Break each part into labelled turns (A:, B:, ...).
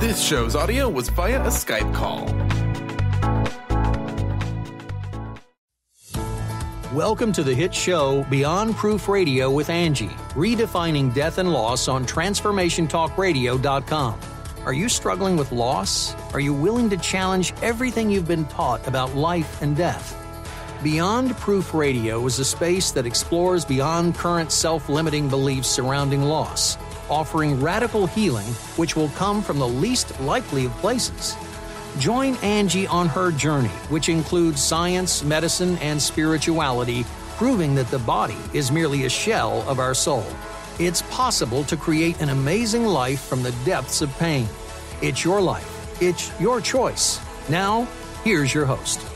A: This show's audio was via a Skype call.
B: Welcome to the hit show Beyond Proof Radio with Angie, redefining death and loss on TransformationTalkRadio.com. Are you struggling with loss? Are you willing to challenge everything you've been taught about life and death? Beyond Proof Radio is a space that explores beyond current self-limiting beliefs surrounding loss, offering radical healing which will come from the least likely of places. Join Angie on her journey, which includes science, medicine, and spirituality, proving that the body is merely a shell of our soul. It's possible to create an amazing life from the depths of pain. It's your life. It's your choice. Now, here's your host.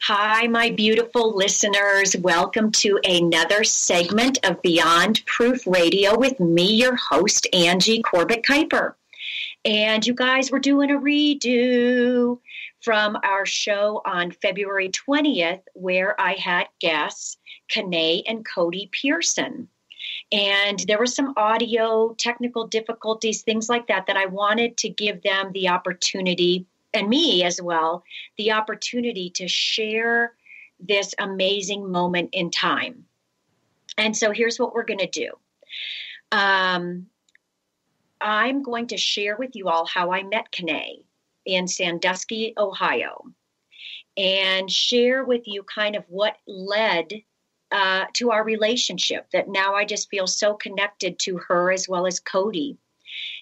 C: Hi, my beautiful listeners. Welcome to another segment of Beyond Proof Radio with me, your host, Angie Corbett-Kuiper. And you guys, we're doing a redo from our show on February 20th, where I had guests, Kenaeacute and Kodi Pearson. And there were some audio technical difficulties, things like that I wanted to give them the opportunity, and me as well, the opportunity to share this amazing moment in time. And so here's what we're going to do. I'm going to share with you all how I met Kenae in Sandusky, Ohio, and share with you kind of what led to our relationship, that now I just feel so connected to her as well as Kodi.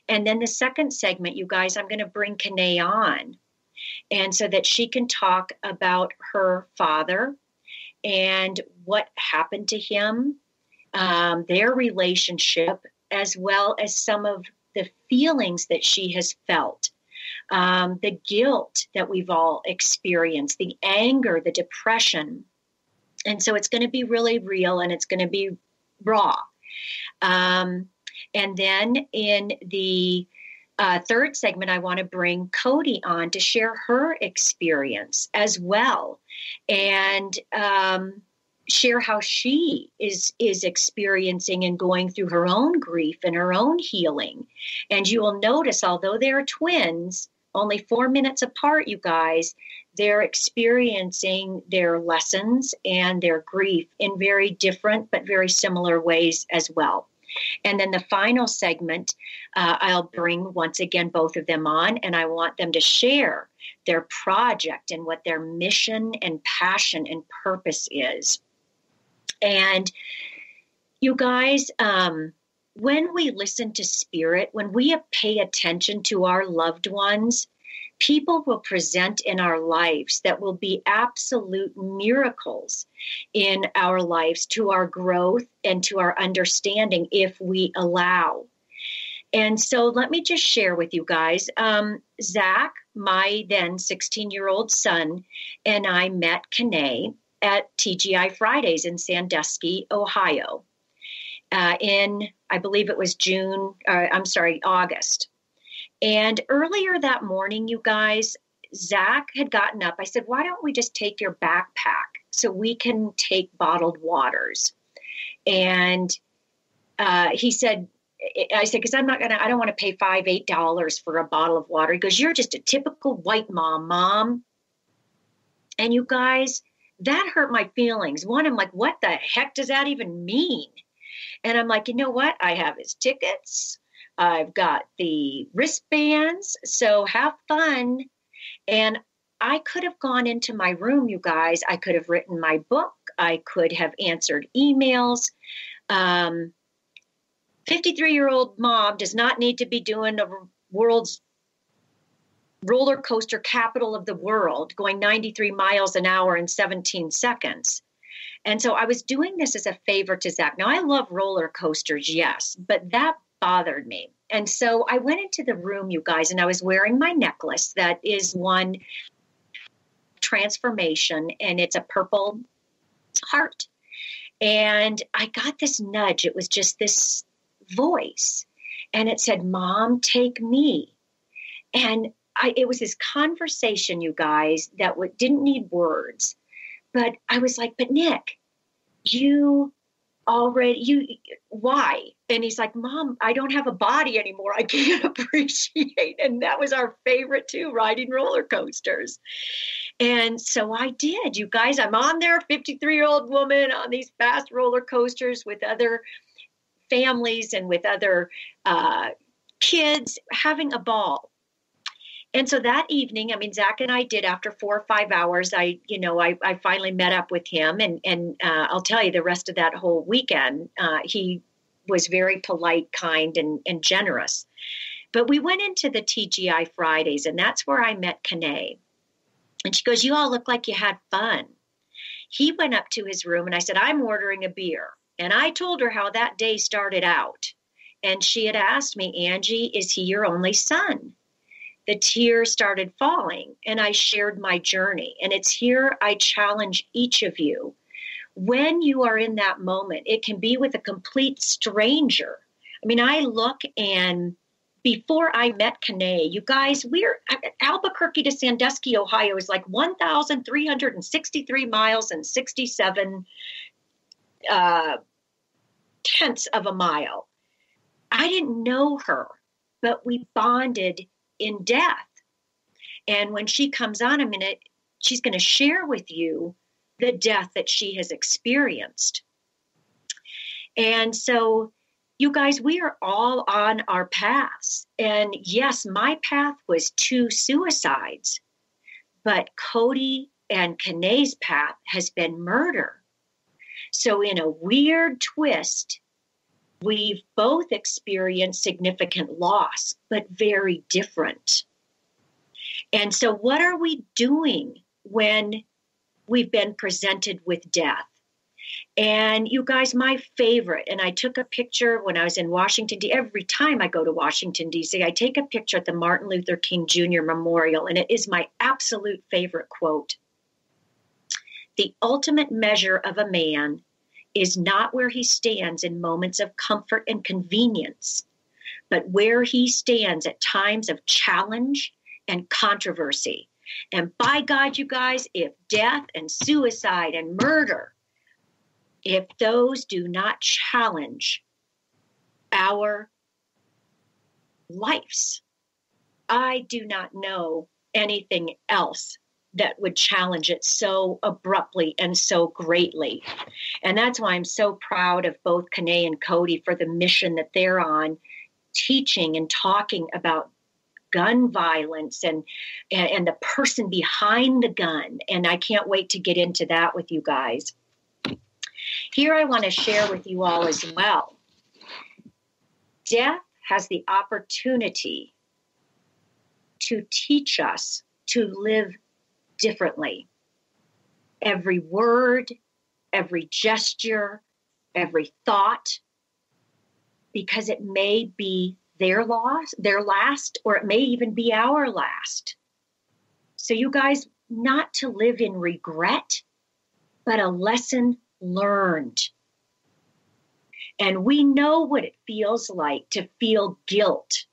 C: And then the second segment, you guys, I'm going to bring Kenae on, and so that she can talk about her father and what happened to him, their relationship, as well as some of the feelings that she has felt, the guilt that we've all experienced, the anger, the depression. And so it's going to be really real and it's going to be raw. And then in the third segment, I want to bring Kodi on to share her experience as well, and share how she is experiencing and going through her own grief and her own healing. And you will notice, although they're twins, only 4 minutes apart, you guys, they're experiencing their lessons and their grief in very different but very similar ways as well. And then the final segment, I'll bring once again both of them on, and I want them to share their project and what their mission and passion and purpose is. And you guys, when we listen to spirit, when we pay attention to our loved ones, people will present in our lives that will be absolute miracles in our lives to our growth and to our understanding if we allow. And so let me just share with you guys, Zach, my then 16-year-old son, and I met Kenae at TGI Fridays in Sandusky, Ohio, in, I believe it was August. And earlier that morning, you guys, Zach had gotten up. I said, why don't we just take your backpack so we can take bottled waters? And he said, I said, because I don't want to pay $5, $8 for a bottle of water. He goes, you're just a typical white mom. And you guys, that hurt my feelings. One, I'm like, what the heck does that even mean? And I'm like, you know what? I have his tickets. I've got the wristbands, so have fun. And I could have gone into my room, you guys. I could have written my book. I could have answered emails. 53-year-old mom does not need to be doing the world's roller coaster capital of the world, going 93 miles an hour in 17 seconds. And so I was doing this as a favor to Zach. Now, I love roller coasters, yes, but that bothered me. And so I went into the room, you guys, and I was wearing my necklace that is one transformation, and it's a purple heart. And I got this nudge. It was just this voice, and it said, Mom, take me. And it was this conversation, you guys, that didn't need words. But I was like, but Nick, you why? And he's like, Mom, I don't have a body anymore. I can't appreciate. And that was our favorite too, riding roller coasters. And so I did, you guys. I'm on there, 53-year-old woman on these fast roller coasters with other families and with other kids, having a ball. And so that evening, I mean, Zach and I did, after 4 or 5 hours, I finally met up with him, and I'll tell you, the rest of that whole weekend, he was very polite, kind, and generous. But we went into the TGI Fridays, and that's where I met Kenae. And she goes, you all look like you had fun. He went up to his room, and I said, I'm ordering a beer. And I told her how that day started out. And she had asked me, Angie, is he your only son? The tears started falling, and I shared my journey. And it's here I challenge each of you. When you are in that moment, it can be with a complete stranger. I mean, I look, and before I met Kenae, you guys, Albuquerque to Sandusky, Ohio is like 1,363 miles and 67 tenths of a mile. I didn't know her, but we bonded in death. And when she comes on she's going to share with you the death that she has experienced. And so, you guys, we are all on our paths. And yes, my path was 2 suicides, but Kodi and Kenae's path has been murder. So in a weird twist, we've both experienced significant loss, but very different. And so what are we doing when we've been presented with death? And you guys, my favorite, and I took a picture when I was in Washington, D.C. Every time I go to Washington, D.C., I take a picture at the Martin Luther King Jr. Memorial, and it is my absolute favorite quote. The ultimate measure of a man is not where he stands in moments of comfort and convenience, but where he stands at times of challenge and controversy. And by God, you guys, if death and suicide and murder, if those do not challenge our lives, I do not know anything else that would challenge it so abruptly and so greatly. And that's why I'm so proud of both Kenae and Kodi for the mission that they're on, teaching and talking about gun violence and the person behind the gun. And I can't wait to get into that with you guys. Here I want to share with you all as well. Death has the opportunity to teach us to live differently. Every word, every gesture, every thought, because it may be their last, or it may even be our last. So you guys, not to live in regret, but a lesson learned. And we know what it feels like to feel guilt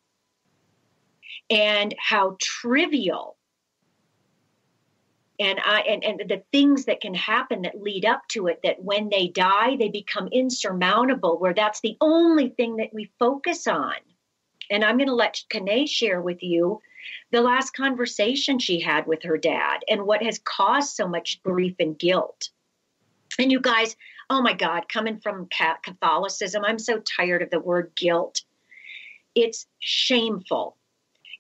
C: and how trivial and the things that can happen that lead up to it, that when they die, they become insurmountable, where that's the only thing that we focus on. And I'm going to let Kenae share with you the last conversation she had with her dad and what has caused so much grief and guilt. And you guys, oh my God, coming from Catholicism, I'm so tired of the word guilt. It's shameful.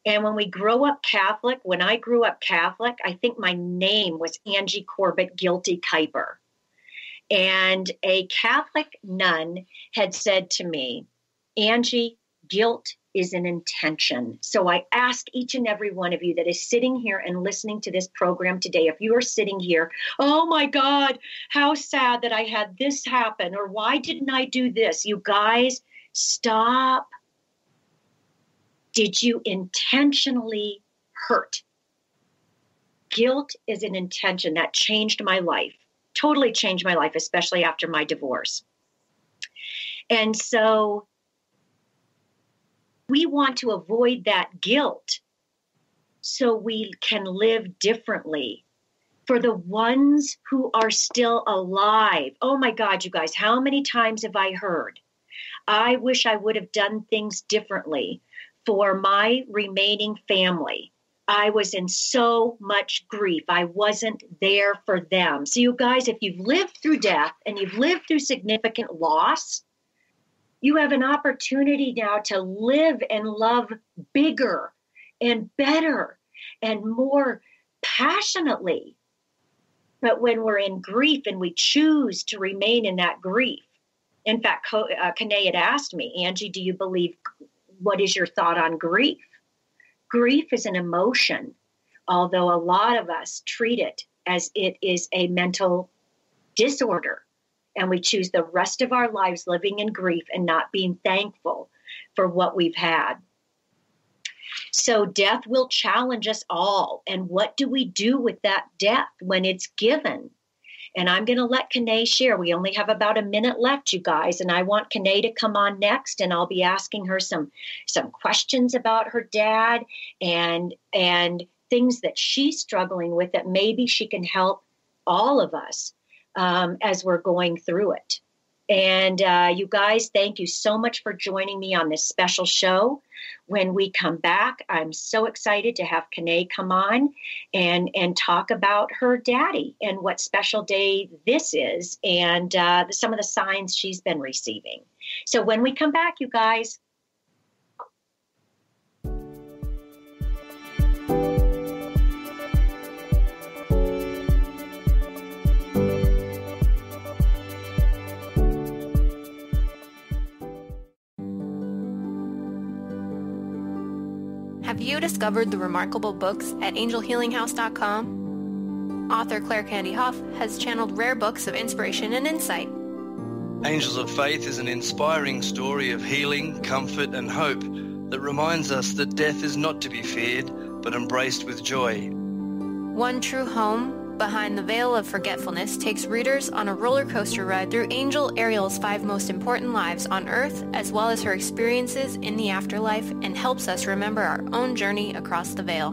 C: And when I grew up Catholic, I think my name was Angie Corbett Guilty Kuiper. And a Catholic nun had said to me, Angie, guilt is an intention. So I ask each and every one of you that is sitting here and listening to this program today, if you are sitting here, oh my God, how sad that I had this happen, or why didn't I do this? You guys, stop. Did you intentionally hurt? Guilt is an intention. That changed my life, totally changed my life, especially after my divorce. And so we want to avoid that guilt so we can live differently. for the ones who are still alive. Oh my God, you guys, how many times have I heard, I wish I would have done things differently for my remaining family. I was in so much grief. I wasn't there for them. So you guys, if you've lived through death and you've lived through significant loss, you have an opportunity now to live and love bigger and better and more passionately. But when we're in grief and we choose to remain in that grief, in fact, Kenae had asked me, Angie, do you believe, what is your thought on grief? Grief is an emotion, although a lot of us treat it as it is a mental disorder. And we choose the rest of our lives living in grief and not being thankful for what we've had. So death will challenge us all. And what do we do with that death when it's given? And I'm going to let Kenae share. We only have about a minute left, you guys. And I want Kenae to come on next. And I'll be asking her some questions about her dad and things that she's struggling with that maybe she can help all of us as we're going through it. And you guys, thank you so much for joining me on this special show. When we come back, I'm so excited to have Kenae come on and talk about her daddy and what special day this is and some of the signs she's been receiving. So when we come back, you guys.
D: Have you discovered the remarkable books at angelhealinghouse.com? Author Claire Candy Hoff has channeled rare books of inspiration and insight.
E: Angels of Faith is an inspiring story of healing, comfort, and hope that reminds us that death is not to be feared, but embraced with joy.
D: One True Home, Behind the Veil of Forgetfulness takes readers on a roller coaster ride through Angel Ariel's 5 most important lives on Earth, as well as her experiences in the afterlife, and helps us remember our own journey across the veil.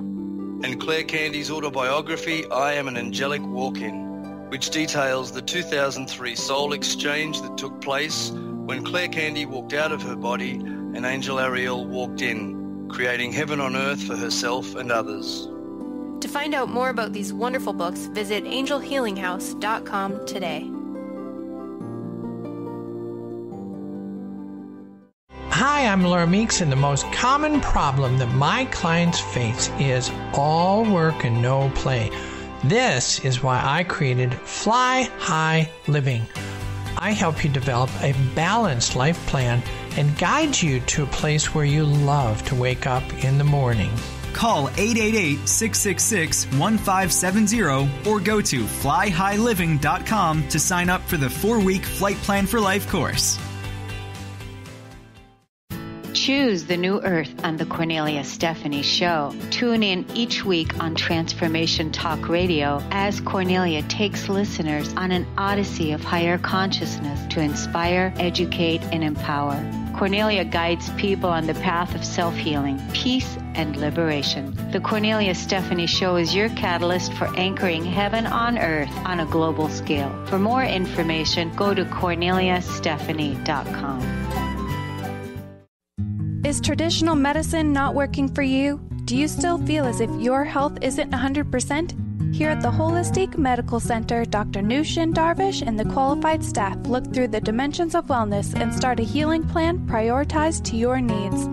E: And Claire Candy's autobiography, I Am an Angelic Walk-In, which details the 2003 soul exchange that took place when Claire Candy walked out of her body and Angel Ariel walked in, creating heaven on earth for herself and others.
D: To find out more about these wonderful books, visit angelhealinghouse.com today.
F: Hi, I'm Laura Meeks, and the most common problem that my clients face is all work and no play. This is why I created Fly High Living. I help you develop a balanced life plan and guide you to a place where you love to wake up in the morning.
G: Call 888-666-1570 or go to flyhighliving.com to sign up for the 4-week Flight Plan for Life course.
H: Choose the new earth on the Cornelia Stephanie Show. Tune in each week on Transformation Talk Radio as Cornelia takes listeners on an odyssey of higher consciousness to inspire, educate, and empower. Cornelia guides people on the path of self-healing, peace, and liberation. The Cornelia Stephanie Show is your catalyst for anchoring heaven on earth on a global scale. For more information, go to corneliastephanie.com.
I: Is traditional medicine not working for you? Do you still feel as if your health isn't 100%? Here at the Holistic Medical Center, Dr. Nushin Darvish and the qualified staff look through the dimensions of wellness and start a healing plan prioritized to your needs.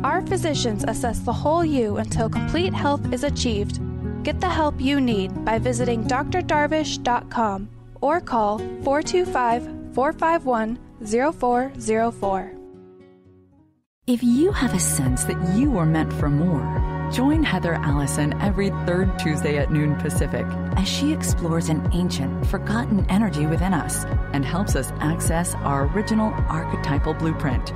I: Our physicians assess the whole you until complete health is achieved. Get the help you need by visiting drdarvish.com or call 425-451-0404.
J: If you have a sense that you are meant for more, join Heather Allison every third Tuesday at noon Pacific as she explores an ancient, forgotten energy within us and helps us access our original archetypal blueprint.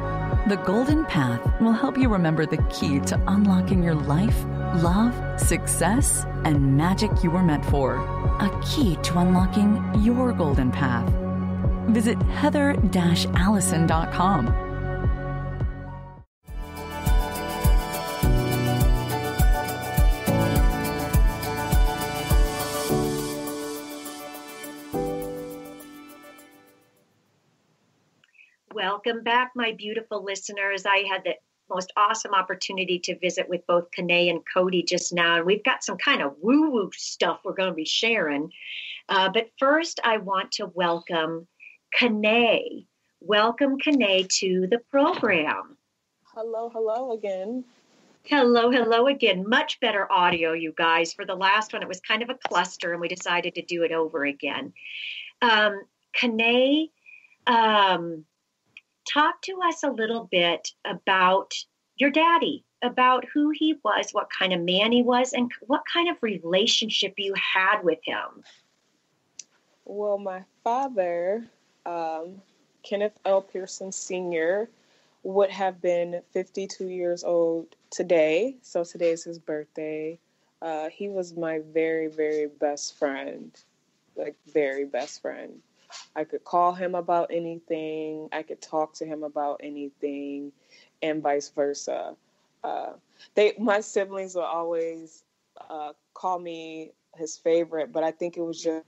J: The Golden Path will help you remember the key to unlocking your life, love, success, and magic you were meant for. A key to unlocking your golden path. Visit heather-allison.com.
C: Welcome back, my beautiful listeners. I had the most awesome opportunity to visit with both Kenae and Kodi just now, and we've got some kind of woo-woo stuff we're going to be sharing. But first, I want to welcome Kenae. Welcome, Kenae, to the program.
K: Hello again.
C: Hello again. Much better audio, you guys. For the last one, it was kind of a cluster, and we decided to do it over again. Kenae, talk to us a little bit about your daddy, about who he was, what kind of man he was, and what kind of relationship you had with him.
K: Well, my father, Kenneth L. Pearson Sr., would have been 52 years old today. So today is his birthday. He was my very, very best friend, like very best friend. I could call him about anything. I could talk to him about anything, and vice versa. My siblings will always call me his favorite, but I think it was just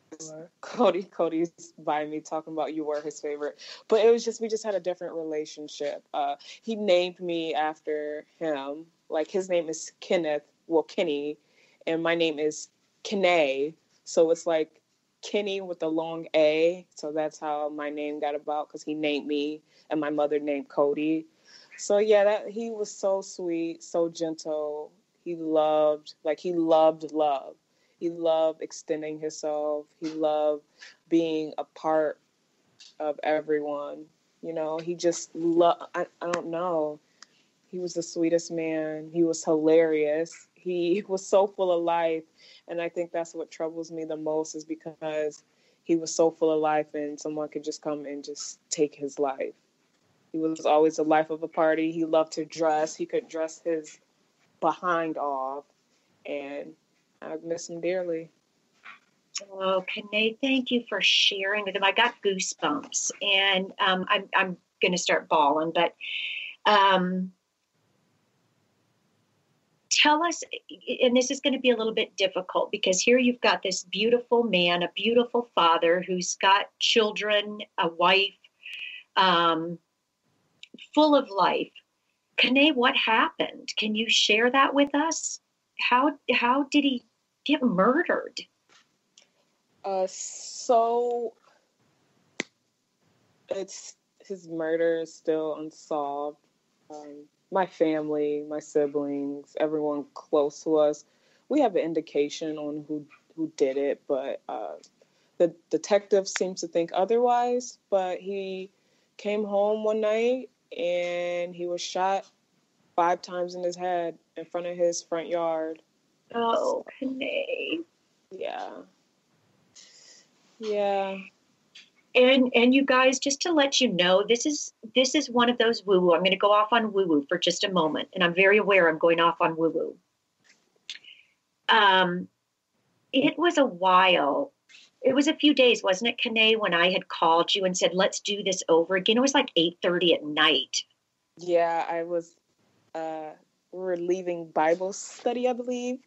K: Cody's by me talking about you were his favorite. But it was just, we just had a different relationship. He named me after him. Like, his name is Kenny, and my name is Kenae. So it's like Kenny with a long A. So that's how my name got about, because he named me, and my mother named Kodi. So yeah, he was so sweet, so gentle. He loved love. He loved extending himself. He loved being a part of everyone. You know, he just I don't know. He was the sweetest man. He was hilarious. He was so full of life. And I think that's what troubles me the most, is because he was so full of life and someone could just come and just take his life. He was always the life of a party. He loved to dress. He could dress his behind off. And I miss him dearly.
C: Oh, Kenae, thank you for sharing with him. I got goosebumps, and I'm going to start bawling. But tell us, and this is going to be a little bit difficult, because here you've got this beautiful man, a beautiful father who's got children, a wife, full of life. Kenae, what happened? Can you share that with us? How did he get murdered?
K: So his murder is still unsolved. My family, my siblings, everyone close to us, we have an indication on who did it, but the detective seems to think otherwise. But he came home one night and he was shot 5 times in his head in front of his front yard.
C: Oh, Kenae.
K: Yeah.
C: And you guys, just to let you know, this is one of those woo-woo. I'm going to go off on woo-woo for just a moment, and I'm very aware I'm going off on woo-woo. It was a while. It was a few days, wasn't it, Kenae, when I had called you and said, let's do this over again? It was like 8:30 at night.
K: Yeah, I was, we were leaving Bible study, I believe.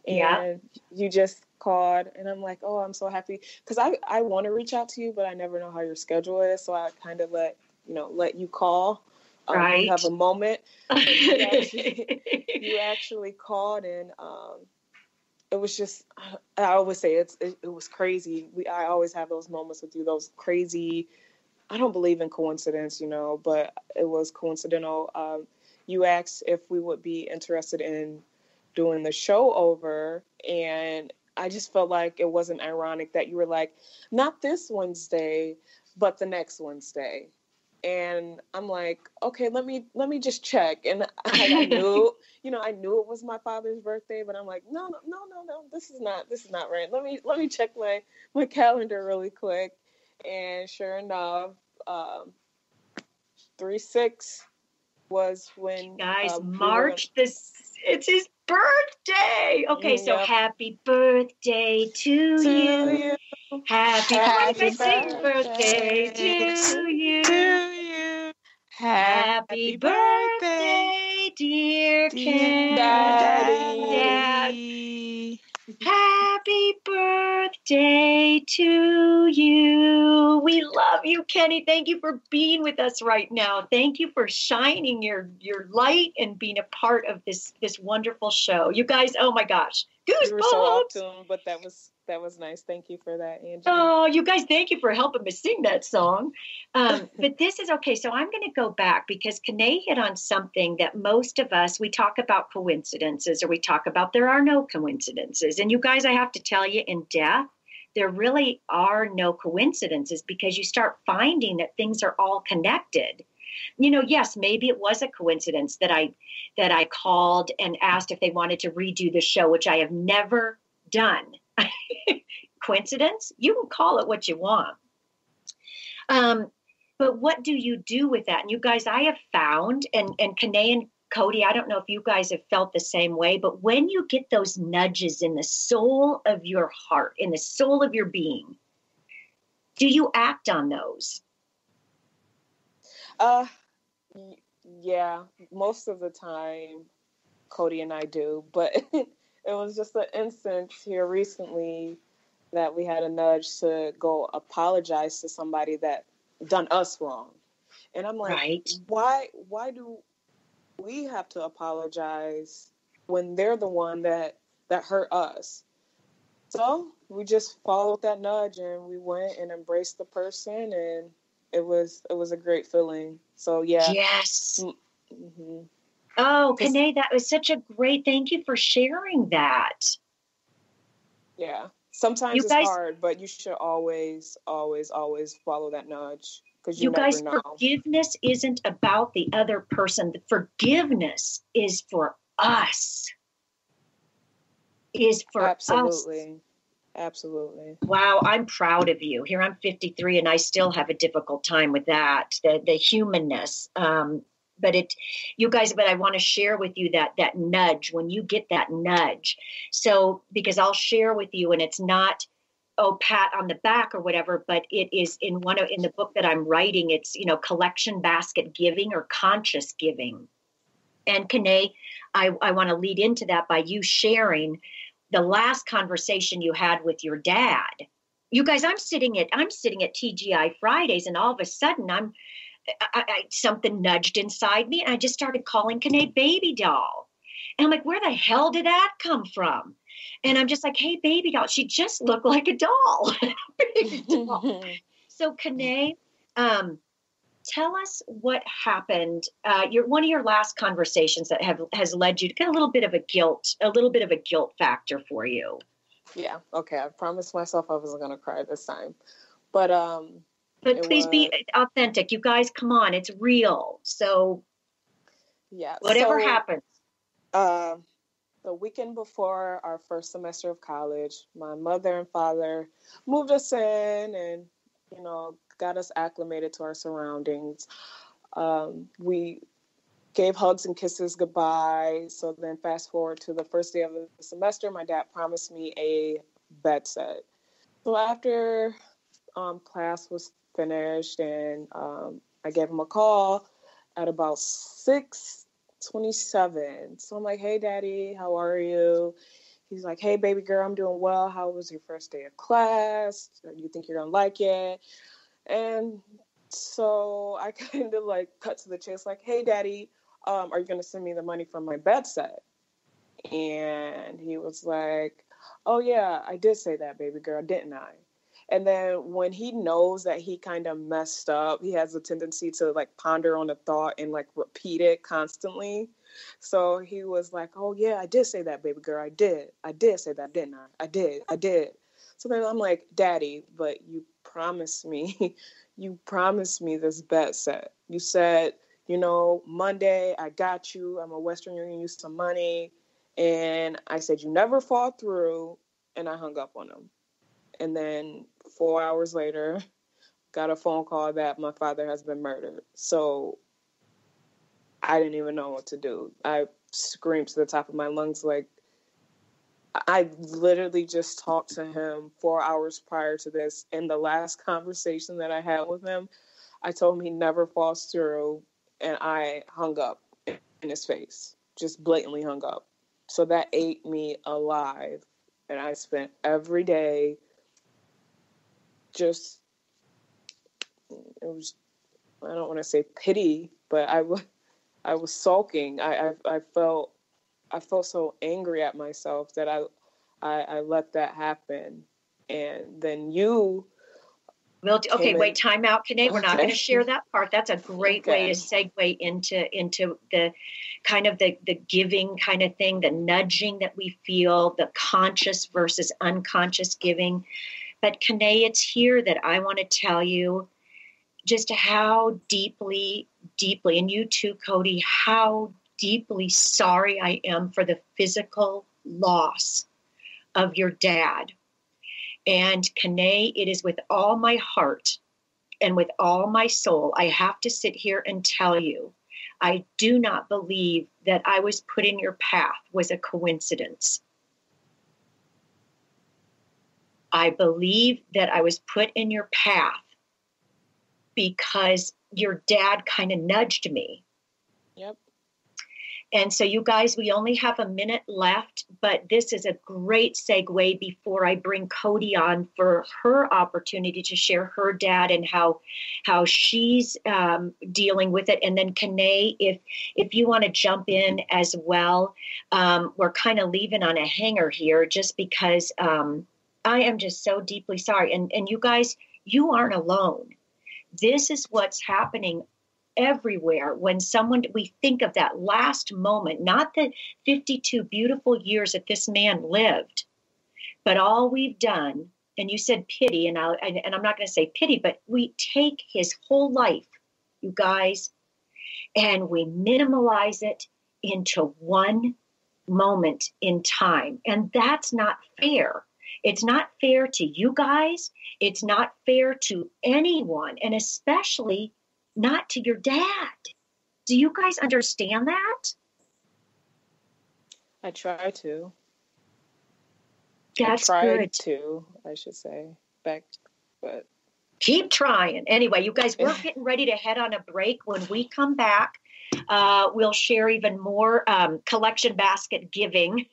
K: And
C: yeah.
K: You just called, and I'm like, oh, I'm so happy. Because I want to reach out to you, but I never know how your schedule is. So I kind of let you call.
C: Right.
K: You have a moment. You actually called, and it was just, I always say it was crazy. I always have those moments with you, those crazy, I don't believe in coincidence, but it was coincidental. You asked if we would be interested in doing the show over, and I just felt like it wasn't ironic that you were like, not this Wednesday, but the next Wednesday. And I'm like, okay, let me just check. And I knew, I knew it was my father's birthday, but I'm like, no, this is not right. Let me check my calendar really quick. And sure enough, 3/6 was when
C: guys, March it's his birthday. Okay, so happy birthday to you. Happy birthday to you. Happy birthday, dear Ken.
K: Daddy.
C: Happy birthday birthday to you. We love you, Kenny. Thank you for being with us right now. Thank you for shining your light and being a part of this wonderful show. You guys, oh my gosh. Goosebumps.
K: You were so off tune, but that was nice. Thank you for that, Angie.
C: Oh, you guys, thank you for helping me sing that song. But this is okay. So I'm going to go back because Kenae hit on something that most of us, we talk about coincidences, or we talk about there are no coincidences. And you guys, I have to tell you, in death, there really are no coincidences, because you start finding that things are all connected. You know, yes, maybe it was a coincidence that I called and asked if they wanted to redo the show, which I have never done. Coincidence? You can call it what you want. But what do you do with that? And you guys, I have found, and Kenae and Kodi, I don't know if you guys have felt the same way, but when you get those nudges in the soul of your heart, in the soul of your being, do you act on those?
K: Yeah, most of the time, Kodi and I do, but it was just an instance here recently that we had a nudge to go apologize to somebody that done us wrong. And I'm like,
C: right.
K: why do we have to apologize when they're the one that hurt us? So we just followed that nudge and we went and embraced the person, and it was a great feeling. So yeah.
C: Yes.
K: Mm-hmm.
C: Oh, Kenae, that was such a great, thank you for sharing that.
K: Yeah. Sometimes it's hard, but you should always, always, always follow that nudge, because you never know.
C: Forgiveness isn't about the other person. The forgiveness is for us.
K: Absolutely.
C: Us.
K: Absolutely.
C: Wow, I'm proud of you. Here I'm 53 and I still have a difficult time with that, the humanness. But I want to share with you that nudge, when you get that nudge. So, because I'll share with you, and it's not, pat on the back or whatever, but it is in the book that I'm writing. It's, collection basket giving or conscious giving. And Kenae, I want to lead into that by you sharing the last conversation you had with your dad. You guys, I'm sitting at TGI Fridays, and all of a sudden something nudged inside me, and I just started calling Kenae baby doll. And I'm like, where the hell did that come from? And I'm just like, hey, baby doll. She just looked like a doll. Baby doll. So Kenae, tell us what happened. One of your last conversations that has led you to get a little bit of a guilt factor for you.
K: Yeah. Okay. I promised myself I wasn't going to cry this time, but
C: please be authentic. You guys, come on, it's real. So
K: yeah,
C: whatever happens.
K: The weekend before our first semester of college, my mother and father moved us in and, got us acclimated to our surroundings. We gave hugs and kisses goodbye. So then fast forward to the first day of the semester, my dad promised me a bed set. So after class was finished, and I gave him a call at about 6:27. So I'm like, hey, Daddy, how are you? He's like, hey, baby girl, I'm doing well. How was your first day of class? Do you think you're going to like it? And so I kind of cut to the chase, like, hey, Daddy, are you going to send me the money for my bed set? And he was like, oh, yeah, I did say that, baby girl, didn't I? And then when he knows that he kind of messed up, he has a tendency to ponder on a thought and repeat it constantly. So he was like, oh yeah, I did say that, baby girl. I did say that, didn't I? I did. So then I'm like, Daddy, but you promised me this bed set. You said, Monday, I got you. I'm a Western Union, use some money. And I said, you never fall through. And I hung up on him. And then 4 hours later, got a phone call that my father has been murdered. So I didn't even know what to do. I screamed to the top of my lungs. I literally just talked to him 4 hours prior to this. In the last conversation that I had with him, I told him he never falls through. And I hung up in his face, just blatantly hung up. So that ate me alive. And I spent every day just, it was, I don't want to say pity, but I was sulking. I felt so angry at myself that I let that happen. And then you...
C: Wait, time out, Kenae. We're not going to share that part. That's a great way to segue into the kind of the giving kind of thing, the nudging that we feel, the conscious versus unconscious giving. But Kenae, it's here that I want to tell you just how deeply, and you too, Kodi, how deeply sorry I am for the physical loss of your dad. And Kenae, it is with all my heart and with all my soul, I have to sit here and tell you, I do not believe that I was put in your path was a coincidence. I believe that I was put in your path because your dad kind of nudged me.
K: Yep.
C: And so you guys, we only have a minute left, but this is a great segue before I bring Kodi on for her opportunity to share her dad and how she's dealing with it. And then Kenae, if you want to jump in as well, we're kind of leaving on a hanger here just because I am just so deeply sorry. And you guys, you aren't alone. This is what's happening everywhere when we think of that last moment, not the 52 beautiful years that this man lived, but all we've done, and you said pity, and I'm not going to say pity, but we take his whole life, you guys, and we minimalize it into one moment in time. And that's not fair. It's not fair to you guys. It's not fair to anyone, and especially not to your dad. Do you guys understand that?
K: I try to.
C: That's
K: I tried
C: good.
K: to, I should say. But
C: keep trying. Anyway, you guys, we're getting ready to head on a break. When we come back, we'll share even more collection basket giving.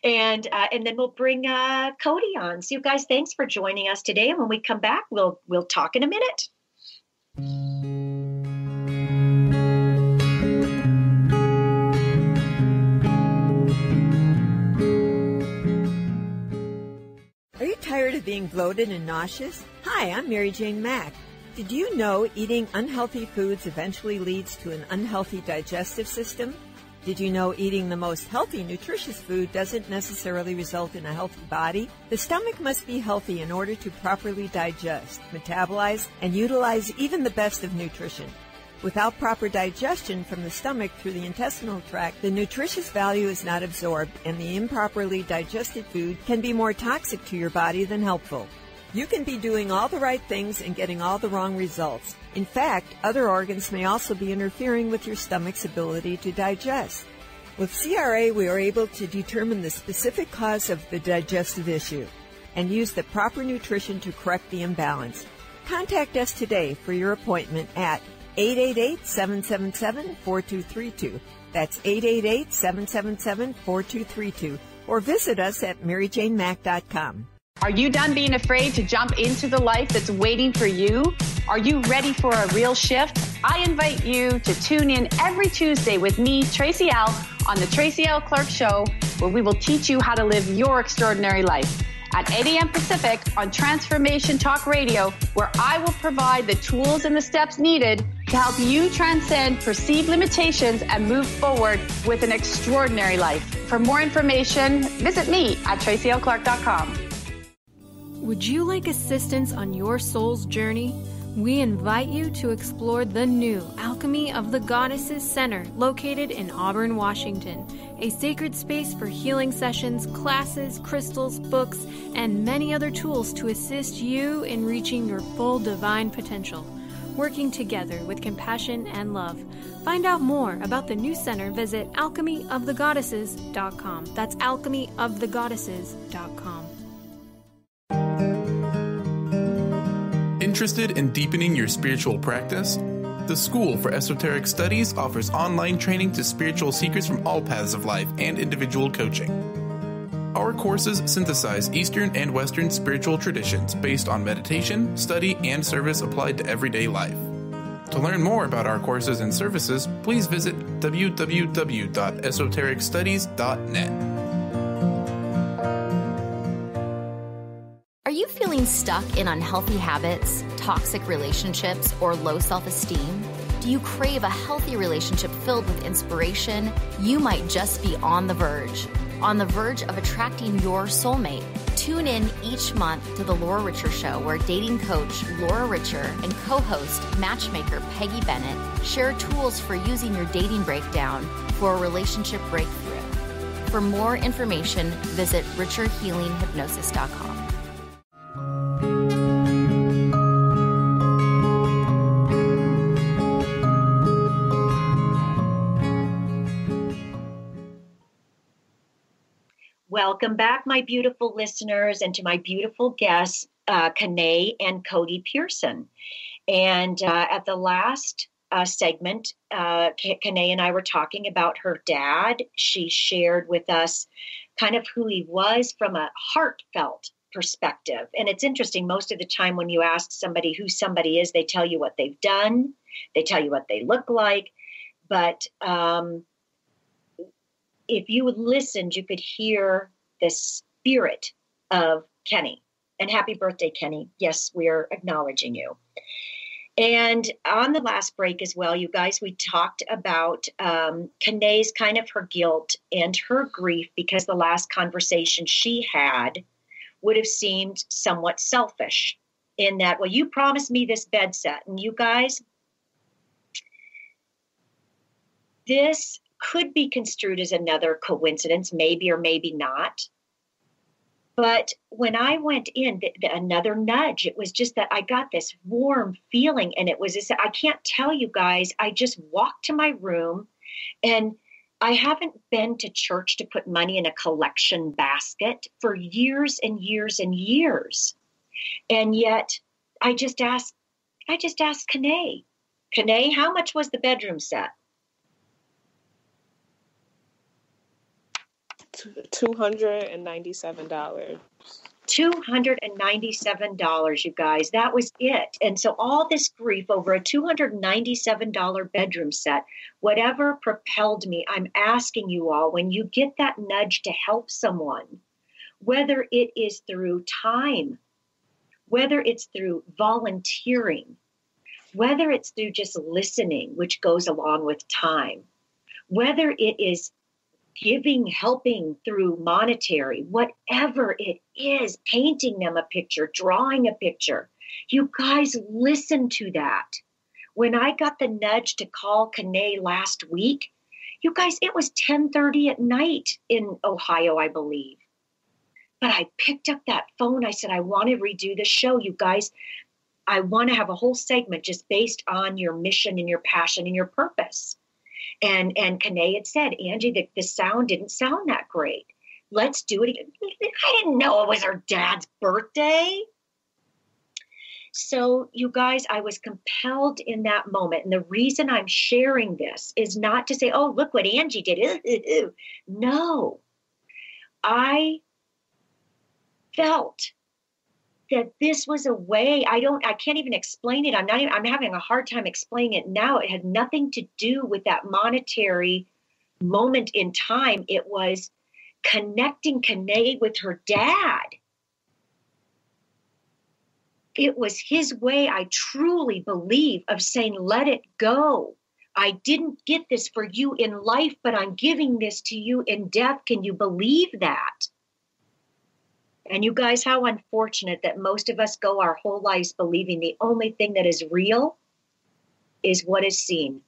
C: and then we'll bring Kodi on. So you guys, thanks for joining us today. And when we come back, we'll talk in a minute.
L: Are you tired of being bloated and nauseous? Hi, I'm Mary Jane Mack. Did you know eating unhealthy foods eventually leads to an unhealthy digestive system? Did you know eating the most healthy, nutritious food doesn't necessarily result in a healthy body? The stomach must be healthy in order to properly digest, metabolize, and utilize even the best of nutrition. Without proper digestion from the stomach through the intestinal tract, the nutritious value is not absorbed, and the improperly digested food can be more toxic to your body than helpful. You can be doing all the right things and getting all the wrong results. In fact, other organs may also be interfering with your stomach's ability to digest. With CRA, we are able to determine the specific cause of the digestive issue and use the proper nutrition to correct the imbalance. Contact us today for your appointment at 888-777-4232. That's 888-777-4232. Or visit us at maryjanemack.com.
M: Are you done being afraid to jump into the life that's waiting for you? Are you ready for a real shift? I invite you to tune in every Tuesday with me, Tracy L., on the Tracy L. Clark Show, where we will teach you how to live your extraordinary life. At 8 a.m. Pacific on Transformation Talk Radio, where I will provide the tools and the steps needed to help you transcend perceived limitations and move forward with an extraordinary life. For more information, visit me at tracylclark.com.
D: Would you like assistance on your soul's journey? We invite you to explore the new Alchemy of the Goddesses Center located in Auburn, Washington, a sacred space for healing sessions, classes, crystals, books, and many other tools to assist you in reaching your full divine potential, working together with compassion and love. Find out more about the new center, visit alchemyofthegoddesses.com. That's alchemyofthegoddesses.com.
A: Interested in deepening your spiritual practice? The School for Esoteric Studies offers online training to spiritual seekers from all paths of life and individual coaching. Our courses synthesize Eastern and Western spiritual traditions based on meditation, study, and service applied to everyday life. To learn more about our courses and services, please visit www.esotericstudies.net.
N: Are you feeling stuck in unhealthy habits, toxic relationships, or low self-esteem? Do you crave a healthy relationship filled with inspiration? You might just be on the verge of attracting your soulmate. Tune in each month to The Laura Richer Show, where dating coach Laura Richer and co-host matchmaker Peggy Bennett share tools for using your dating breakdown for a relationship breakthrough. For more information, visit richerhealinghypnosis.com.
C: Welcome back, my beautiful listeners, and to my beautiful guests, Kenae and Kodi Pearson. And at the last segment, Kenae and I were talking about her dad. She shared with us kind of who he was from a heartfelt perspective. And it's interesting, most of the time when you ask somebody who somebody is, they tell you what they've done, they tell you what they look like. But if you listened, you could hear the spirit of Kenny. And happy birthday, Kenny. Yes, we're acknowledging you. And on the last break as well, you guys, we talked about Kenae's kind of her guilt and her grief because the last conversation she had would have seemed somewhat selfish in that, well, you promised me this bed set. And you guys, this could be construed as another coincidence, maybe or maybe not. But when I went in, another nudge, it was just that I got this warm feeling. And it was this, I can't tell you guys, I just walked to my room, and I haven't been to church to put money in a collection basket for years and years and years. And yet I just asked Kenae, how much was the bedroom set?
K: $297.
C: $297, you guys. That was it. And so all this grief over a $297 bedroom set, whatever propelled me, I'm asking you all, when you get that nudge to help someone, whether it is through time, whether it's through volunteering, whether it's through just listening, which goes along with time, whether it is giving, helping through monetary, whatever it is, painting them a picture, drawing a picture. You guys, listen to that. When I got the nudge to call Kenae last week, you guys, it was 10:30 at night in Ohio, I believe. But I picked up that phone. I said, I want to redo the show. You guys, I want to have a whole segment just based on your mission and your passion and your purpose. And Kenae had said, Angie, the sound didn't sound that great. Let's do it again. I didn't know it was her dad's birthday. So you guys, I was compelled in that moment. And the reason I'm sharing this is not to say, oh, look what Angie did. No, I felt that this was a way, I can't even explain it. I'm having a hard time explaining it now. It had nothing to do with that monetary moment in time. It was connecting Kenae with her dad. It was his way, I truly believe, of saying, let it go. I didn't get this for you in life, but I'm giving this to you in death. Can you believe that? And you guys, how unfortunate that most of us go our whole lives believing the only thing that is real is what is seen.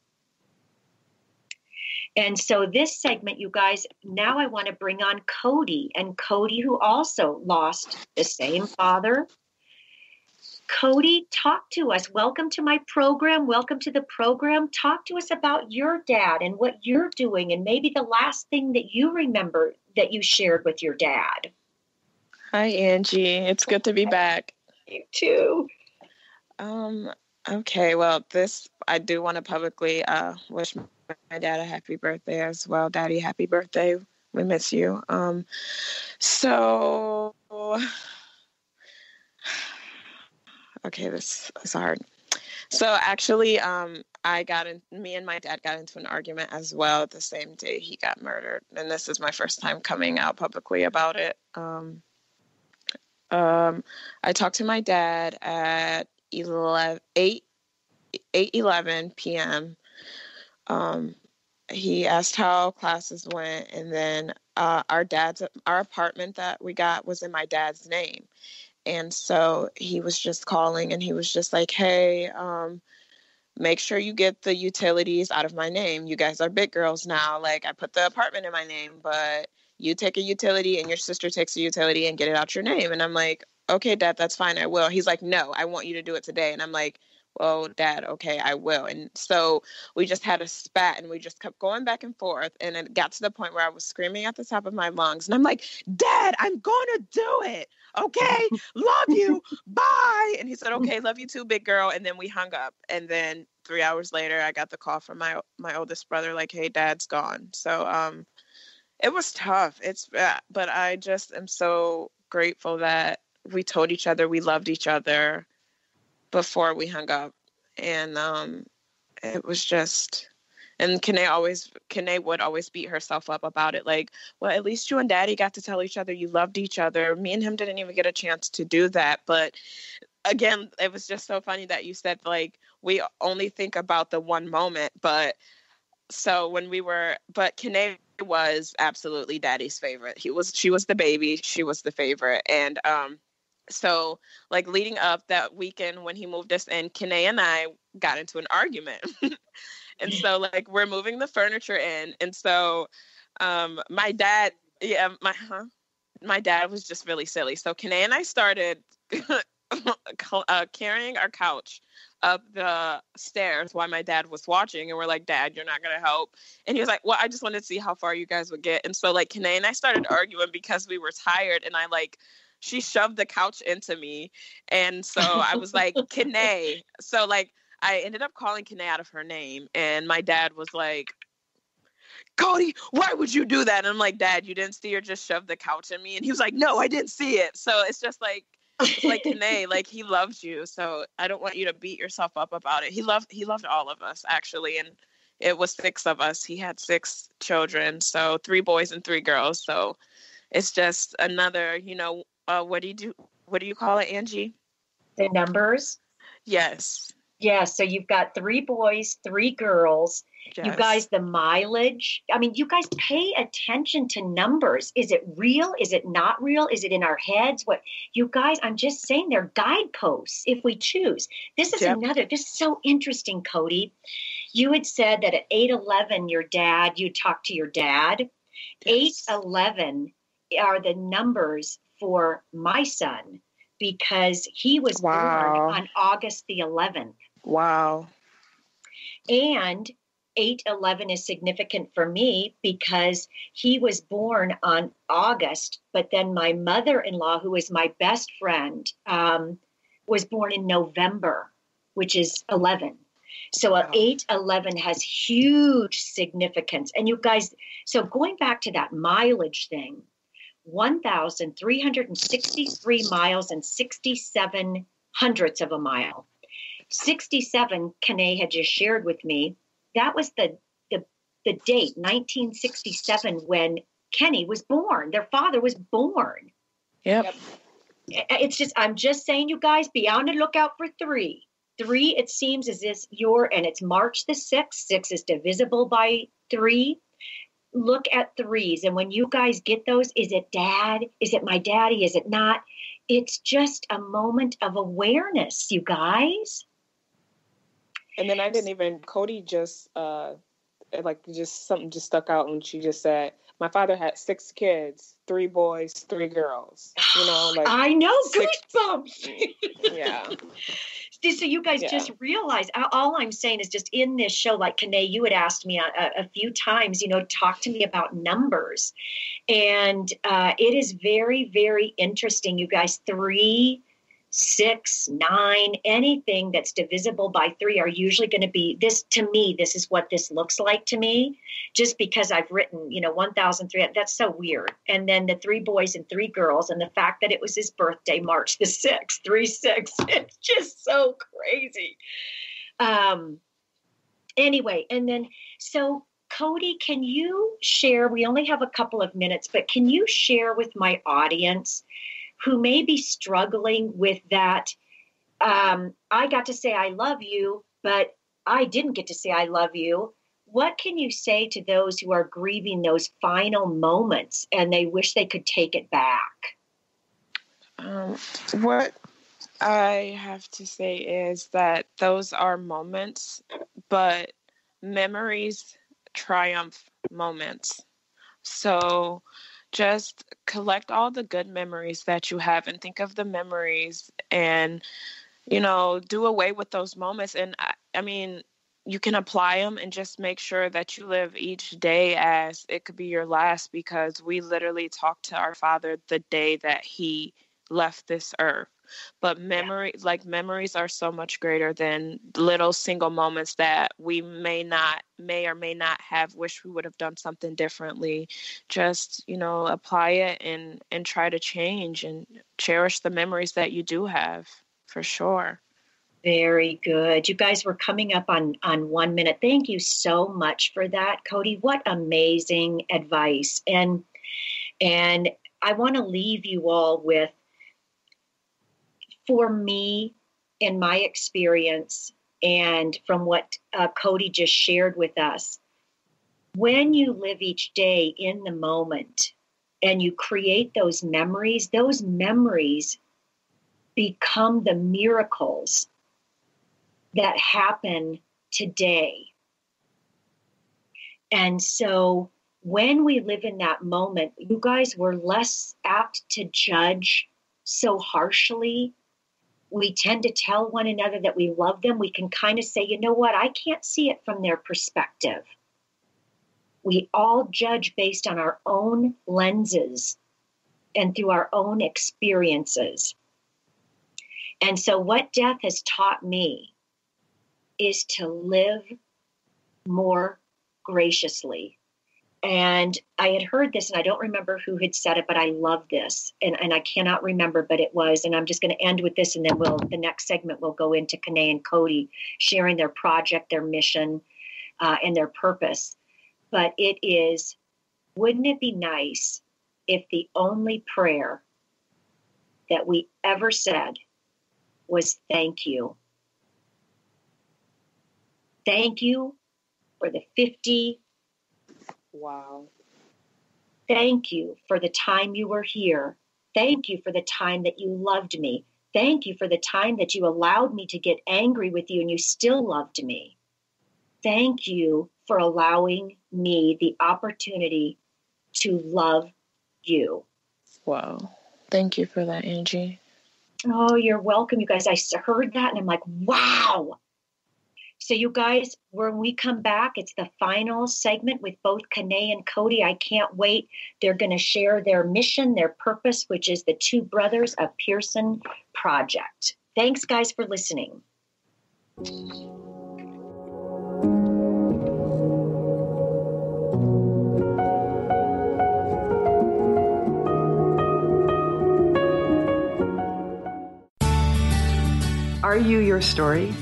C: And so this segment, you guys, now I want to bring on Kodi. And Kodi, who also lost the same father. Kodi, talk to us. Welcome to my program. Welcome to the program. Talk to us about your dad and what you're doing, and maybe the last thing that you remember that you shared with your dad.
K: Hi, Angie. It's good to be back.
C: You too.
K: Okay, well, I do want to publicly wish my dad a happy birthday as well. Daddy, happy birthday. We miss you. So, okay, this is hard. So actually, me and my dad got into an argument as well the same day he got murdered. And this is my first time coming out publicly about it. I talked to my dad at 8:11 p.m. He asked how classes went, and then our apartment that we got was in my dad's name. And so he was just calling, and he was just like, hey, make sure you get the utilities out of my name. You guys are big girls now. Like, I put the apartment in my name, but you take a utility and your sister takes a utility and get it out your name. And I'm like, okay, Dad, that's fine. I will. He's like, no, I want you to do it today. And I'm like, well, Dad, okay, I will. And so we just had a spat, and we just kept going back and forth. And it got to the point where I was screaming at the top of my lungs. And I'm like, Dad, I'm going to do it. Okay. Love you. Bye. And he said, okay, love you too, big girl. And then we hung up. And then 3 hours later, I got the call from my oldest brother, like, hey, Dad's gone. So it was tough. But I just am so grateful that we told each other we loved each other before we hung up. And it was just, and Kenae would always beat herself up about it. Like, well, at least you and Daddy got to tell each other you loved each other. Me and him didn't even get a chance to do that. But again, it was just so funny that you said, like, we only think about the one moment. But so but Kenae was absolutely Daddy's favorite. She was the baby. She was the favorite. And, so, like, leading up that weekend when he moved us in, Kenae and I got into an argument. And so, like, we're moving the furniture in. And so my dad was just really silly. So Kenae and I started carrying our couch up the stairs while my dad was watching. And we're like, Dad, you're not going to help. And he was like, well, I just wanted to see how far you guys would get. And so, like, Kenae and I started arguing because we were tired. And she shoved the couch into me. And so I was like, Kenae. So, like, I ended up calling Kenae out of her name. And my dad was like, Kodi, why would you do that? And I'm like, Dad, you didn't see her just shove the couch in me? And he was like, no, I didn't see it. So it's just like, Kenae, like, he loves you. So I don't want you to beat yourself up about it. He loved all of us, actually. And it was 6 of us. He had 6 children. So 3 boys and 3 girls. So it's just another, what do you call it, Angie?
C: The numbers?
K: Yes.
C: Yeah, so you've got 3 boys, 3 girls. Yes. You guys, the mileage. I mean, you guys pay attention to numbers. Is it real? Is it not real? Is it in our heads? What you guys, I'm just saying they're guideposts if we choose. This is this is so interesting, Kodi. You had said that at 8:11, you talked to your dad. Yes. 8:11 are the numbers for my son because he was born on August the 11th.
K: Wow.
C: And 8/11 is significant for me because he was born on August, but then my mother-in-law, who is my best friend, was born in November, which is 11. So 8/11 has huge significance. And you guys, so going back to that mileage thing, 1,363 miles and 67 hundredths of a mile. 67, Kenae had just shared with me. That was the date, 1967, when Kenny was born. Their father was born.
K: Yep.
C: It's just, I'm just saying, you guys, be on the lookout for 3. 3, it seems, is this and it's March the 6th. 6 is divisible by 3. Look at 3s. And when you guys get those, is it Dad? Is it my daddy? Is it not? It's just a moment of awareness, you guys.
K: And then Kodi just, something just stuck out when she just said, my father had 6 kids, 3 boys, 3 girls.
C: I know, goosebumps.
K: Yeah.
C: So you guys just realize, all I'm saying is just in this show, like Kenae, you had asked me a few times, talk to me about numbers. And it is very, very interesting, you guys. 3 6, 9, anything that's divisible by 3 are usually going to be this. To me, this is what this looks like to me, just because I've written, 1,003. That's so weird. And then the 3 boys and 3 girls, and the fact that it was his birthday, March the 6th, 3/6. It's just so crazy. Anyway, and then, so Kodi, can you share, we only have a couple of minutes, but can you share with my audience who may be struggling with that? I got to say I love you, but I didn't get to say I love you. What can you say to those who are grieving those final moments and they wish they could take it back?
K: What I have to say is that those are moments, but memories triumph moments. So just collect all the good memories that you have and think of the memories and, do away with those moments. And I mean, you can apply them and just make sure that you live each day as it could be your last, because we literally talked to our Father the day that he left this earth. But memories are so much greater than little single moments that we may or may not have wished we would have done something differently. Just, apply it and try to change and cherish the memories that you do have, for sure.
C: Very good. You guys were coming up on 1 minute. Thank you so much for that, Kodi. What amazing advice. And I want to leave you all with, for me, in my experience, and from what Kodi just shared with us, when you live each day in the moment and you create those memories become the miracles that happen today. And so when we live in that moment, you guys were less apt to judge so harshly. We tend to tell one another that we love them. We can kind of say, you know what, I can't see it from their perspective. We all judge based on our own lenses and through our own experiences. And so what death has taught me is to live more graciously. And I had heard this, and I don't remember who had said it, but I love this. And I cannot remember, but it was, and I'm just going to end with this, and then the next segment will go into Kenae and Kodi sharing their project, their mission, and their purpose. But it is, wouldn't it be nice if the only prayer that we ever said was thank you? Thank you for the 50.
K: Wow.
C: Thank you for the time you were here. Thank you for the time that you loved me. Thank you for the time that you allowed me to get angry with you and you still loved me. Thank you for allowing me the opportunity to love you.
K: Wow. Thank you for that, Angie.
C: Oh, you're welcome, you guys. I heard that and I'm like, wow. So you guys, when we come back, it's the final segment with both Kenae and Kodi. I can't wait. They're going to share their mission, their purpose, which is the 2 brothers of Pearson Project. Thanks, guys, for listening.
O: Are you your story?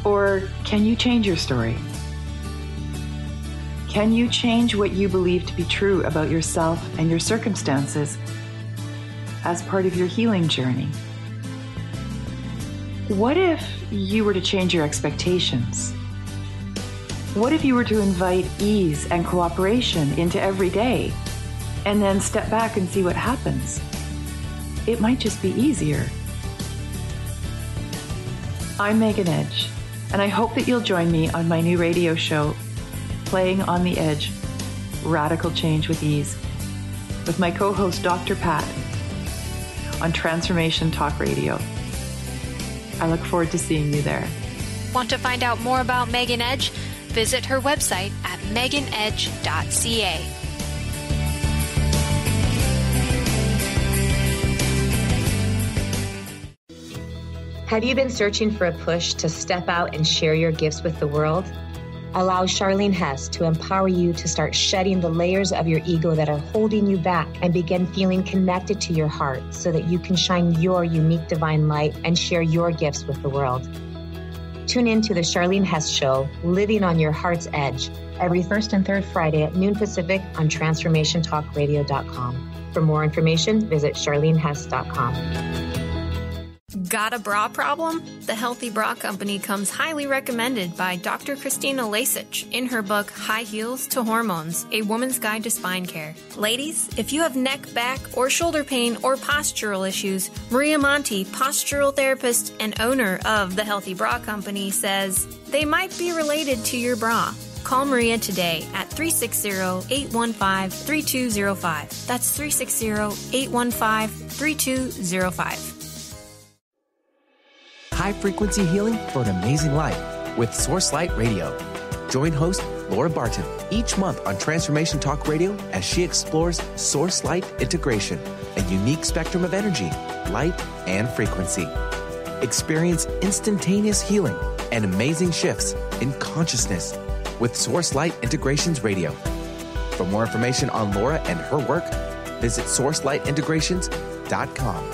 O: Or can you change your story? Can you change what you believe to be true about yourself and your circumstances as part of your healing journey? What if you were to change your expectations? What if you were to invite ease and cooperation into every day and then step back and see what happens? It might just be easier. I'm Megan Edge, and I hope that you'll join me on my new radio show, Playing on the Edge, Radical Change with Ease, with my co-host Dr. Pat on Transformation Talk Radio. I look forward to seeing you there.
D: Want to find out more about Megan Edge? Visit her website at meganedge.ca.
P: Have you been searching for a push to step out and share your gifts with the world? Allow Charlene Hess to empower you to start shedding the layers of your ego that are holding you back and begin feeling connected to your heart so that you can shine your unique divine light and share your gifts with the world. Tune in to the Charlene Hess Show, Living on Your Heart's Edge, every first and third Friday at noon Pacific on TransformationTalkRadio.com. For more information, visit CharleneHess.com.
D: Got a bra problem? The Healthy Bra Company comes highly recommended by Dr. Christina Lasich in her book High Heels to Hormones, A Woman's Guide to Spine Care. Ladies, if you have neck, back, or shoulder pain or postural issues, Maria Monti, postural therapist and owner of the Healthy Bra Company, says they might be related to your bra. Call Maria today at 360-815-3205. That's 360-815-3205.
Q: High-frequency healing for an amazing life with Source Light Radio. Join host Laura Barton each month on Transformation Talk Radio as she explores Source Light integration, a unique spectrum of energy, light, and frequency. Experience instantaneous healing and amazing shifts in consciousness with Source Light Integrations Radio. For more information on Laura and her work, visit sourcelightintegrations.com.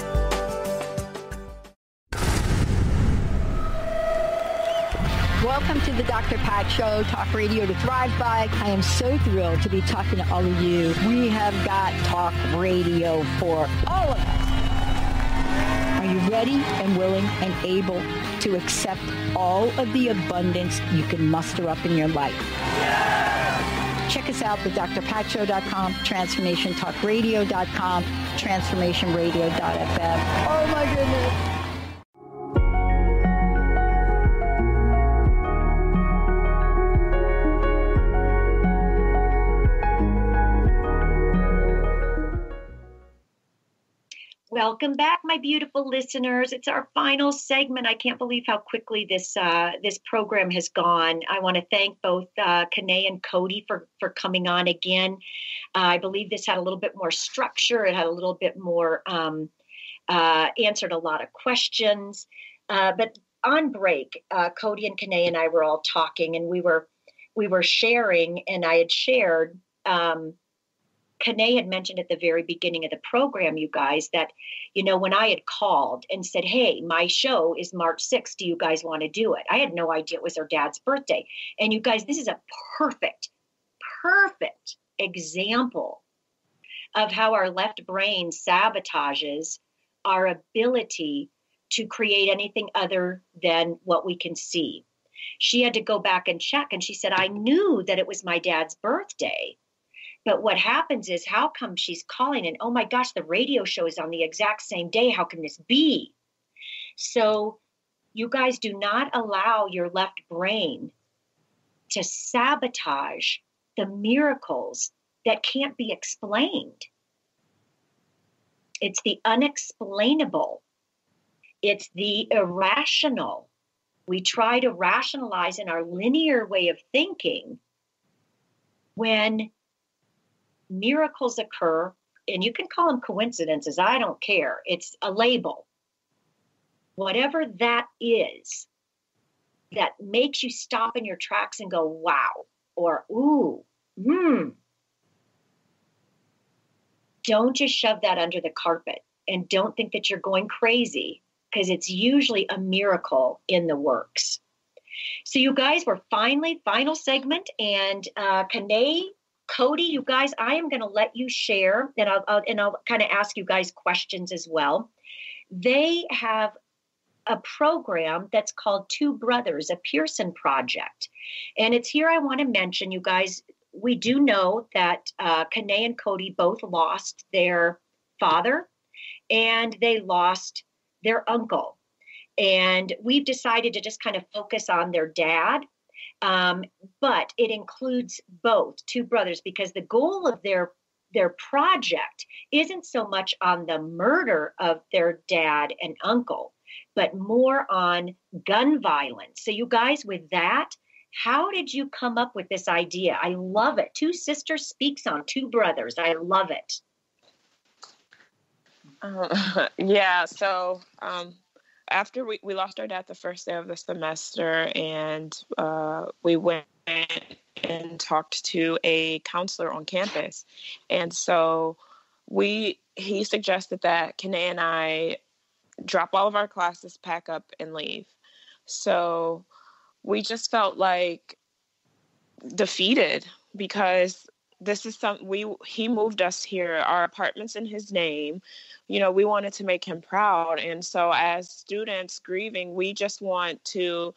R: Welcome to the Dr. Pat Show, Talk Radio to Thrive By. I am so thrilled to be talking to all of you. We have got talk radio for all of us. Are you ready and willing and able to accept all of the abundance you can muster up in your life? Check us out at drpatshow.com, transformationtalkradio.com, transformationradio.fm. Oh my goodness.
C: Welcome back, my beautiful listeners. It's our final segment. I can't believe how quickly this program has gone. I want to thank both Kenae and Kodi for coming on again. I believe this had a little bit more structure. It had a little bit more, answered a lot of questions. But on break, Kodi and Kenae and I were all talking, and we were sharing, and I had shared. Kenae had mentioned at the very beginning of the program, you guys, that, when I had called and said, hey, my show is March 6th. Do you guys want to do it? I had no idea it was her dad's birthday. And you guys, this is a perfect example of how our left brain sabotages our ability to create anything other than what we can see. She had to go back and check, and she said, I knew that it was my dad's birthday. But what happens is, how come she's calling and, oh my gosh, the radio show is on the exact same day. How can this be? So you guys, do not allow your left brain to sabotage the miracles that can't be explained. It's the unexplainable. It's the irrational. We try to rationalize in our linear way of thinking when miracles occur, and you can call them coincidences. I don't care. It's a label. Whatever that is, that makes you stop in your tracks and go, wow, or ooh, Don't just shove that under the carpet, and don't think that you're going crazy, because it's usually a miracle in the works. So you guys, we're final segment, and Kenae, Kodi, you guys, I am going to let you share, and I'll kind of ask you guys questions as well. They have a program that's called Two Brothers, a Pearson Project. And it's here I want to mention, you guys, we do know that Kenae and Kodi both lost their father, and they lost their uncle. And we've decided to just kind of focus on their dad. But it includes both two brothers, because the goal of their project isn't so much on the murder of their dad and uncle, but more on gun violence. So you guys, with that, how did you come up with this idea? I love it. Two sisters speaks on two brothers. I love it.
K: Yeah. So after we lost our dad the first day of the semester, and we went and talked to a counselor on campus. And so he suggested that Kenae and I drop all of our classes, pack up, and leave. So we just felt like defeated, because this is he moved us here, our apartment's in his name. We wanted to make him proud. And so as students grieving, we just want to,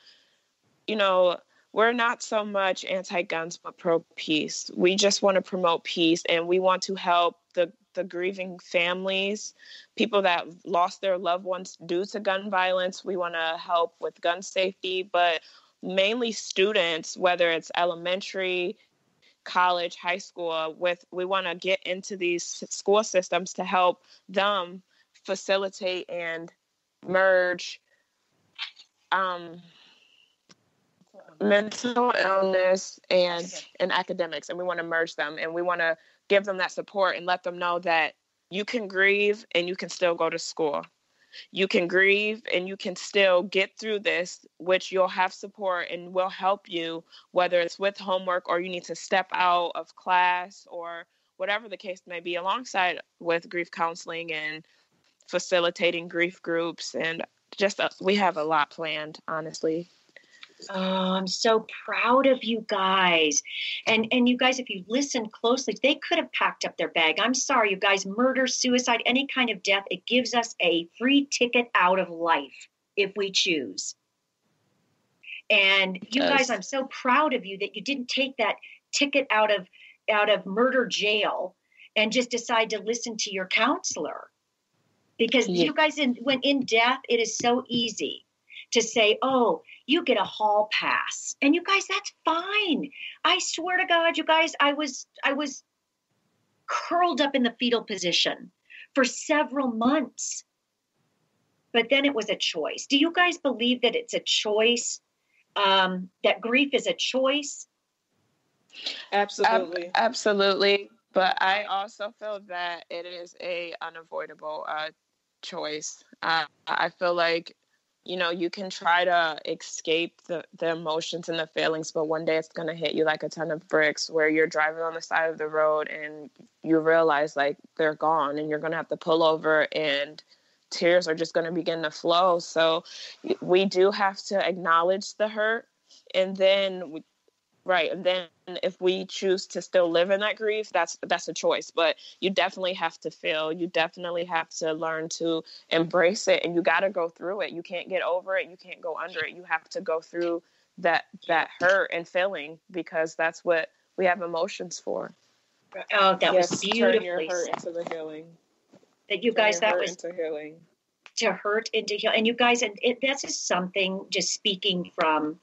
K: we're not so much anti-guns, but pro-peace. We just want to promote peace, and we want to help the grieving families, people that lost their loved ones due to gun violence. We want to help with gun safety, but mainly students, whether it's elementary, college, high school, we want to get into these school systems to help them facilitate and merge mental illness and academics, and we want to merge them, and we want to give them that support and let them know that you can grieve and you can still go to school. You can grieve and you can still get through this, which you'll have support and will help you, whether it's with homework or you need to step out of class or whatever the case may be, alongside with grief counseling and facilitating grief groups. And just we have a lot planned, honestly.
C: Oh, I'm so proud of you guys. And you guys, if you listen closely, they could have packed up their bag. I'm sorry, you guys, murder, suicide, any kind of death, it gives us a free ticket out of life if we choose. And you guys, I'm so proud of you that you didn't take that ticket out of murder jail and just decide to listen to your counselor. Because you guys, when in death, it is so easy to say, oh, you get a hall pass. And you guys, that's fine. I swear to God, you guys, I was curled up in the fetal position for several months. But then it was a choice. Do you guys believe that it's a choice? That grief is a choice?
K: Absolutely. Absolutely. But I also feel that it is a unavoidable choice. I feel like, you can try to escape the emotions and the feelings, but one day it's going to hit you like a ton of bricks, where you're driving on the side of the road and you realize like they're gone, and you're going to have to pull over and tears are just going to begin to flow. So we do have to acknowledge the hurt, and then and then if we choose to still live in that grief, that's a choice. But you definitely have to feel. You definitely have to learn to embrace it, and you got to go through it. You can't get over it. You can't go under it. You have to go through that hurt and feeling, because that's what we have emotions for.
C: Oh, that was beautifully
K: turn your hurt into the healing.
C: That you guys, that was
K: into healing.
C: To hurt into healing. And you guys, and that's just something. Just speaking from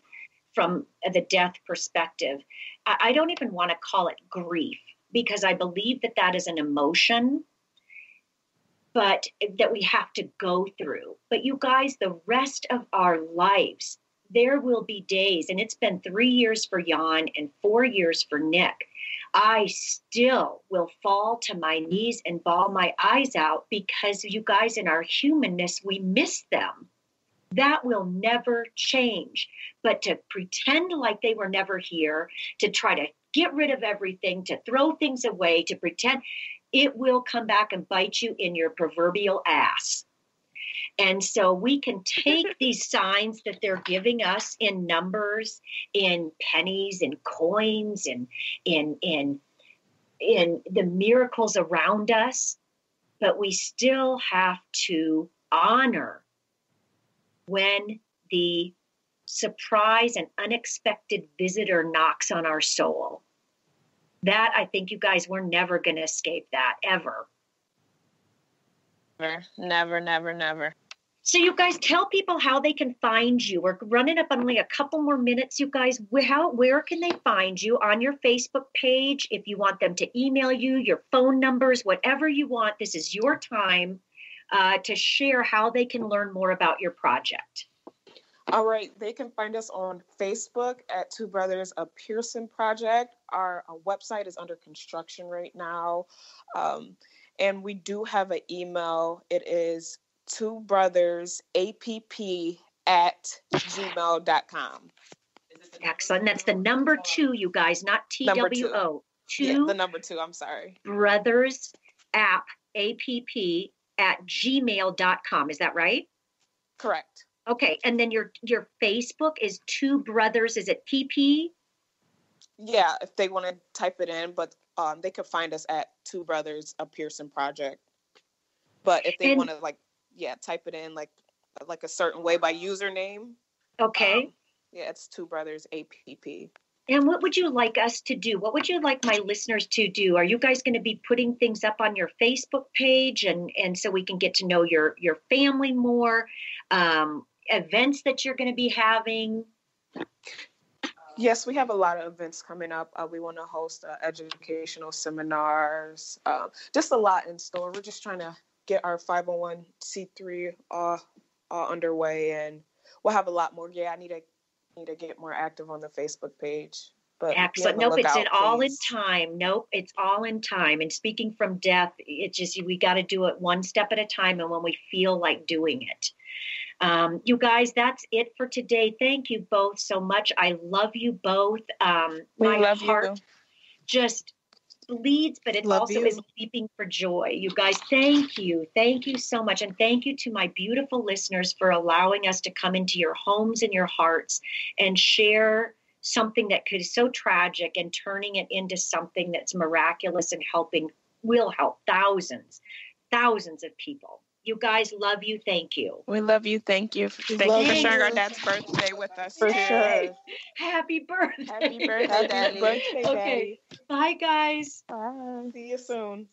C: the death perspective, I don't even want to call it grief, because I believe that is an emotion, but that we have to go through. But you guys, the rest of our lives, there will be days, and it's been 3 years for Jan and 4 years for Nick. I still will fall to my knees and bawl my eyes out, because you guys, in our humanness, we miss them. That will never change. But to pretend like they were never here, to try to get rid of everything, to throw things away, to pretend, it will come back and bite you in your proverbial ass. And so we can take these signs that they're giving us in numbers, in pennies, in coins, in the miracles around us, but we still have to honor when the surprise and unexpected visitor knocks on our soul. That, I think, you guys, we're never going to escape that, ever.
K: Never, never, never.
C: So you guys, tell people how they can find you. We're running up on only a couple more minutes, you guys. Where can they find you? On your Facebook page, if you want them to email you, your phone numbers, whatever you want. This is your time to share how they can learn more about your project.
K: All right. They can find us on Facebook at Two Brothers, a Pearson Project. Our website is under construction right now. And we do have an email. It is 2brothersapp@gmail.com.
C: Excellent. That's the number 2, you guys, not TWO.
K: Yeah, the number 2, I'm sorry.
C: Brothers app, app@gmail.com. Is that right?
K: Correct.
C: Okay. And then your Facebook is 2 Brothers. Is it PP?
K: Yeah, if they want to type it in, but they could find us at 2 Brothers, a Pearson Project. But if they want to type it in like a certain way by username.
C: Okay.
K: It's 2 Brothers APP.
C: And what would you like us to do? What would you like my listeners to do? Are you guys going to be putting things up on your Facebook page and so we can get to know your family more, events that you're going to be having?
K: Yes, we have a lot of events coming up. We want to host educational seminars, just a lot in store. We're just trying to get our 501c3 underway, and we'll have a lot more. Yeah, I need to get more active on the Facebook page. But
C: excellent. Nope, it's all in time. Nope, it's all in time. And speaking from death, it's just we got to do it one step at a time, and when we feel like doing it. You guys, that's it for today. Thank you both so much. I love you both. My heart just bleeds, but it also is leaping for joy. You guys, thank you. Thank you so much. And thank you to my beautiful listeners for allowing us to come into your homes and your hearts and share something that could be so tragic and turning it into something that's miraculous and will help thousands of people. You guys, love you. Thank you.
S: We love you. Thank you. Thank you for sharing our dad's birthday with us.
K: For sure.
C: Happy birthday.
S: Happy birthday, Daddy.
C: Okay. Bye, guys.
K: Bye. See you soon.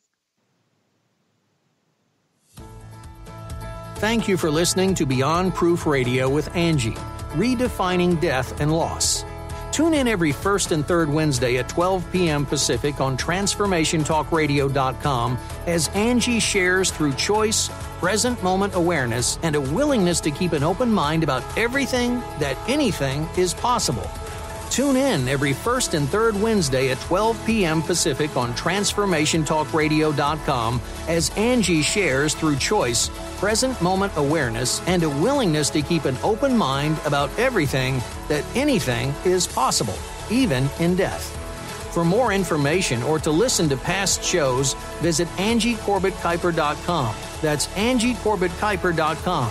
B: Thank you for listening to Beyond Proof Radio with Angie, redefining death and loss. Tune in every first and third Wednesday at 12 p.m. Pacific on TransformationTalkRadio.com as Angie shares through choice, present moment awareness, and a willingness to keep an open mind about everything that anything is possible. Tune in every first and third Wednesday at 12 p.m. Pacific on TransformationTalkRadio.com as Angie shares through choice, present moment awareness, and a willingness to keep an open mind about everything that anything is possible, even in death. For more information or to listen to past shows, visit AngieCorbettKuiper.com. That's AngieCorbettKuiper.com.